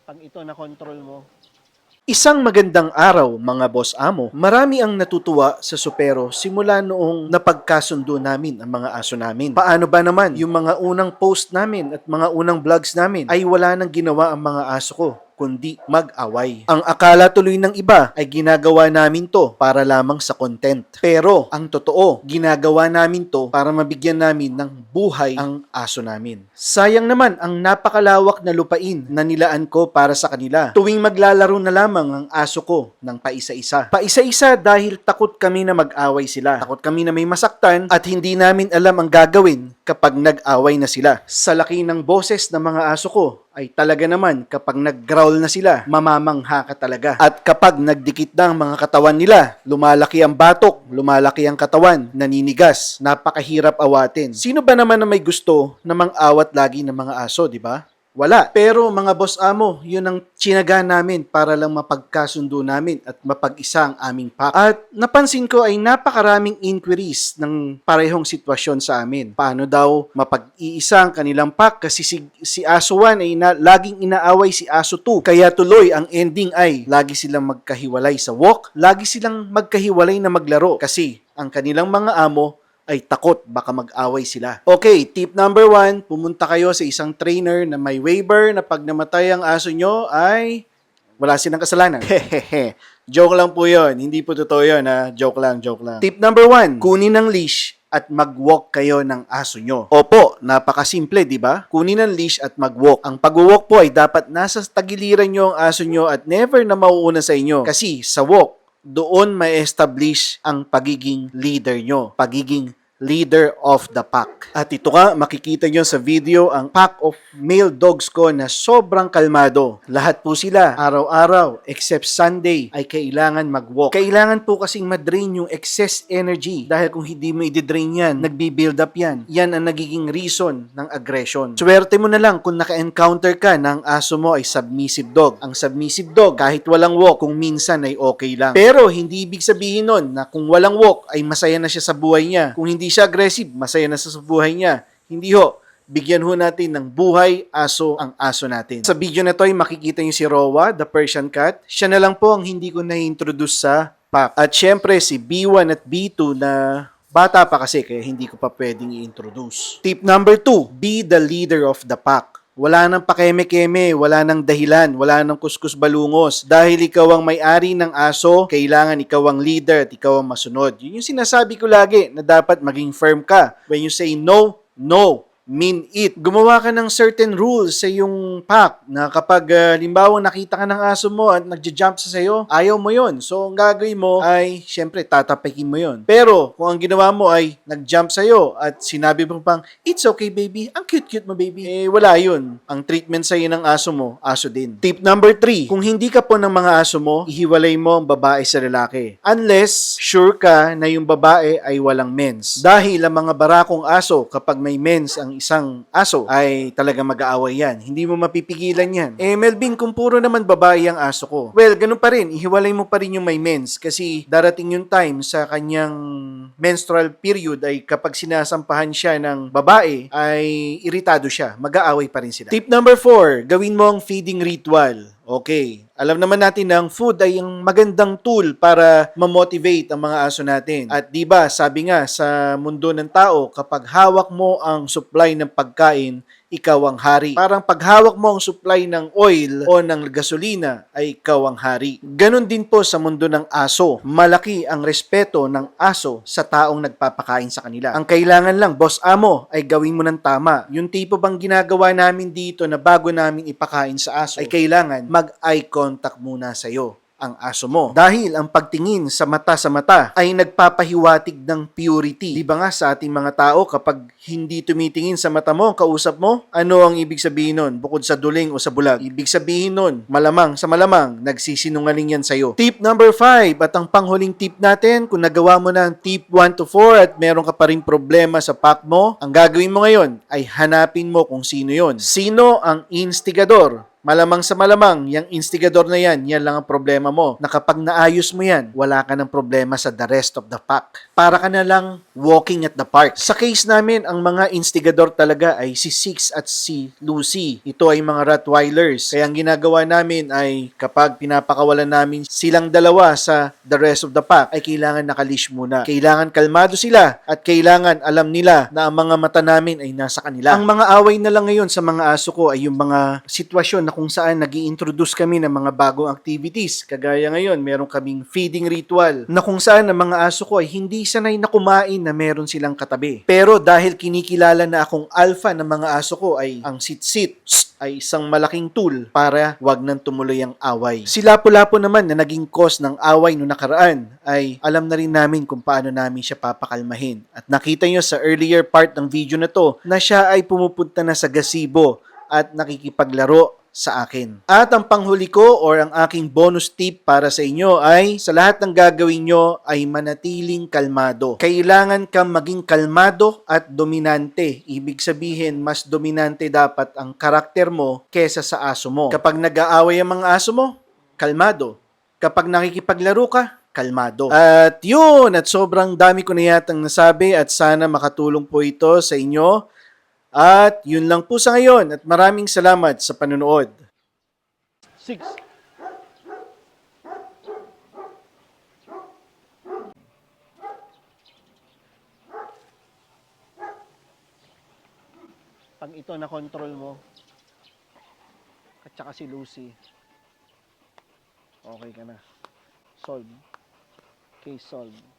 pag ito na control mo. Isang magandang araw mga boss amo. Marami ang natutuwa sa Supero simula noong napagkasundo namin ang mga aso namin. Paano ba naman yung mga unang post namin at mga unang vlogs namin ay wala nang ginawa ang mga aso ko kundi mag-away. Ang akala tuloy ng iba ay ginagawa namin to para lamang sa content. Pero ang totoo, ginagawa namin to para mabigyan namin ng buhay ang aso namin. Sayang naman ang napakalawak na lupain na nilaan ko para sa kanila. Tuwing maglalaro na lamang ang aso ko ng paisa-isa. Paisa-isa dahil takot kami na mag-away sila. Takot kami na may masaktan at hindi namin alam ang gagawin kapag nag-away na sila. Sa laki ng boses ng mga aso ko, ay talaga naman kapag nag-growl na sila, mamamangha ka talaga. At kapag nagdikit na ang mga katawan nila, lumalaki ang batok, lumalaki ang katawan, naninigas, napakahirap awatin. Sino ba naman na may gusto na mang-awat lagi ng mga aso, di ba? Wala. Pero mga boss amo, yun ang tsinaga namin para lang mapagkasundo namin at mapag-isa ang aming pack. At napansin ko ay napakaraming inquiries ng parehong sitwasyon sa amin. Paano daw mapag-iisa ang kanilang pack kasi si Aso 1 ay laging inaaway si Aso 2. Kaya tuloy ang ending ay lagi silang magkahiwalay sa walk, lagi silang magkahiwalay na maglaro kasi ang kanilang mga amo ay takot baka mag-away sila. Okay, tip number 1, pumunta kayo sa isang trainer na may waiver na pag namatay ang aso nyo ay wala silang kasalanan. Hehehe. Joke lang po yun. Hindi po totoo yun ha. Joke lang, joke lang. Tip number 1, kunin ng leash at mag-walk kayo ng aso nyo. Opo, napakasimple, di ba? Kunin ng leash at mag-walk. Ang pag-walk po ay dapat nasa tagiliran nyo ang aso nyo at never na mauuna sa inyo. Kasi sa walk, doon ma-establish ang pagiging leader nyo, pagiging leader of the pack. At ito nga, makikita nyo sa video ang pack of male dogs ko na sobrang kalmado. Lahat po sila, araw-araw, except Sunday, ay kailangan mag-walk. Kailangan po kasing madrain yung excess energy dahil kung hindi mo i-drain yan, nagbi-build up yan. Yan ang nagiging reason ng aggression. Swerte mo na lang kung naka-encounter ka ng aso mo ay submissive dog. Ang submissive dog, kahit walang walk, kung minsan ay okay lang. Pero hindi ibig sabihin nun na kung walang walk ay masaya na siya sa buhay niya. Kung hindi siya aggressive, masaya na sa buhay niya. Hindi ho. Bigyan ho natin ng buhay aso ang aso natin. Sa video na to ay makikita niyo si Rowa, the Persian cat. Siya na lang po ang hindi ko na-introduce sa pack. At syempre si B1 at B2 na bata pa kasi kaya hindi ko pa pwedeng i-introduce. Tip number 2, be the leader of the pack. Wala nang pakeme-keme, wala nang dahilan, wala nang kuskus balungos. Dahil ikaw ang may-ari ng aso, kailangan ikaw ang leader at ikaw ang masunod. Yun yung sinasabi ko lagi na dapat maging firm ka. When you say no, no. Mean it. Gumawa ka ng certain rules sa yung pack na kapag limbawa nakita ka ng aso mo at nagja-jump sa sayo, ayaw mo yon. So, ang gagawin mo ay, syempre, tatapikin mo yon. Pero, kung ang ginawa mo ay nag-jump sa'yo at sinabi mo pang, it's okay baby, ang cute-cute mo baby, eh wala yun. Ang treatment sa'yo ng aso mo, aso din. Tip number 3, kung hindi ka po ng mga aso mo, ihiwalay mo ang babae sa lalaki. Unless, sure ka na yung babae ay walang mens. Dahil ang mga barakong aso, kapag may mens ang isang aso ay talaga mag-aaway yan. Hindi mo mapipigilan yan. Eh Melvin, kung puro naman babae ang aso ko. Well, ganun pa rin. Ihiwalay mo pa rin yung may mens kasi darating yung time sa kanyang menstrual period ay kapag sinasampahan siya ng babae ay iritado siya. Mag-aaway pa rin sila. Tip number 4, gawin mo ang feeding ritual. Okay. Alam naman natin na ang food ay ang magandang tool para ma-motivate ang mga aso natin. At 'di ba, sabi nga sa mundo ng tao, kapag hawak mo ang supply ng pagkain, ikaw ang hari. Parang paghawak mo ang supply ng oil o ng gasolina ay ikaw ang hari. Ganon din po sa mundo ng aso. Malaki ang respeto ng aso sa taong nagpapakain sa kanila. Ang kailangan lang, boss amo, ay gawin mo ng tama. Yung tipo bang ginagawa namin dito na bago namin ipakain sa aso, ay kailangan mag-eye contact muna sa'yo ang aso mo. Dahil ang pagtingin sa mata ay nagpapahiwatig ng purity. Di ba nga sa ating mga tao, kapag hindi tumitingin sa mata mo, kausap mo, ano ang ibig sabihin nun? Bukod sa duling o sa bulag. Ibig sabihin nun, malamang sa malamang, nagsisinungaling yan sa'yo. Tip number 5, at ang panghuling tip natin, kung nagawa mo na ang tip 1 to 4 at meron ka pa rin problema sa pack mo, ang gagawin mo ngayon ay hanapin mo kung sino yon. Sino ang instigador? Malamang sa malamang, yung instigador na yan lang ang problema mo. Na kapag naayos mo yan, wala ka ng problema sa the rest of the pack. Para ka na lang walking at the park. Sa case namin, ang mga instigador talaga ay si Six at si Lucy. Ito ay mga Rottweilers. Kaya ang ginagawa namin ay kapag pinapakawalan namin silang dalawa sa the rest of the pack, ay kailangan nakalish muna. Kailangan kalmado sila at kailangan alam nila na ang mga mata namin ay nasa kanila. Ang mga away na lang ngayon sa mga aso ko ay yung mga sitwasyon na kung saan nag-i-introduce kami ng mga bagong activities. Kagaya ngayon, meron kaming feeding ritual na kung saan ang mga aso ko ay hindi sanay na kumain na meron silang katabi. Pero dahil kinikilala na akong alpha ng mga aso ko ay ang sit-sit ay isang malaking tool para wag nang tumuloy ang away. Si Lapu-Lapu naman na naging cause ng away no nakaraan ay alam na rin namin kung paano namin siya papakalmahin. At nakita nyo sa earlier part ng video na to na siya ay pumupunta na sa gazebo at nakikipaglaro sa akin. At ang panghuli ko or ang aking bonus tip para sa inyo ay sa lahat ng gagawin nyo ay manatiling kalmado. Kailangan kang maging kalmado at dominante. Ibig sabihin, mas dominante dapat ang karakter mo kesa sa aso mo. Kapag nag-aaway ang mga aso mo, kalmado. Kapag nakikipaglaro ka, kalmado. At yun, at sobrang dami ko na yatang nasabi at sana makatulong po ito sa inyo. At yun lang po sa ngayon at maraming salamat sa panonood. 6. Pag ito na control mo at saka si Lucy, okay ka na. Solve. Case solved.